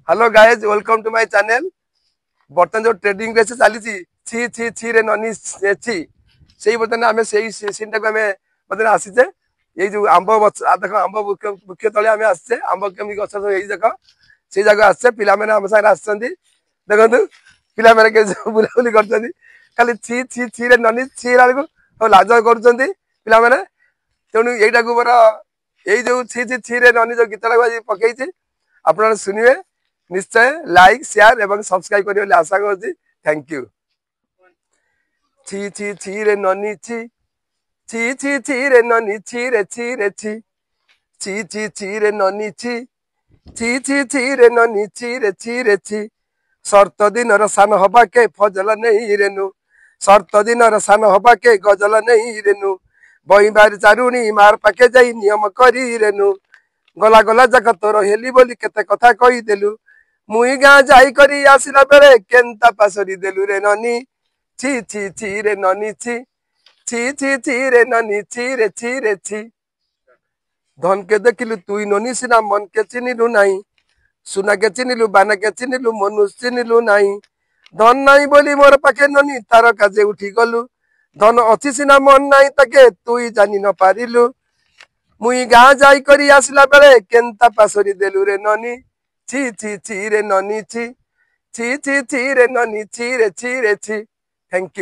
Hello guys welcome to my channel. बर्तमान जो trading race चली छि छि छि रे ननी छि से बर्तमान आम से सीन टाक बर्तमान आसीचे ये जो आंब देख आंब मुख्य तले आम आसचे आंब केमी गछ देख से जगह आसचे पिला मैंने आम सागर आसछन्ती देखंतु पिला मैंने के बुलाबुली करछन्ती खाली छि छि छि रे ननी छि लालको लाज करछन्ती पिला मैंने तेणु एटा को मोर ये जो छि छि छि रे ननी जो गीतटा आज पकईछि आपन सुनिए निश्चय लाइक शेयर एवं सब्सक्राइब करियो आशा करछि। Thank you. छि छि छि रे ननी छि छि छि छि रे ननी छि रे छि रे छि छि छि छि रे ननी छि छि छि छि रे ननी छि रे छि रे छि सर्त दिन र सान हबा के फजल नहीं रेनु सर्त दिन र सान हबा के गजल नहीं रेनु बही बार चारुणी मार पाके जाई नियम करी रेनु गला गला जक तोर हेली बोली केते कथा कही देलु मुई गाँ जाई करी आसिला बेले केंता पासरी देलु रे ननी छि छि छि रे ननी छि छि छि छि रे ननी छि रे छि रे छि धन के देखिलु तुई ननी सिना मन के चिनिलु नाही सुना के चिनिलु बाना के चिनिलु मनुष्य चिनिलु नाही धन नाही बोली मोर पाखे ननी तार काजे उठी गलु धन अछि सिना मन नाही ताके तुई जानि न पारिलु मुई गाँ जाई करी आसिला बेले केंता पासरी देलु रे ननी छि छि छि रे ननी छि छि छि छि रे ननी छि रे छि रे छि। Thank you.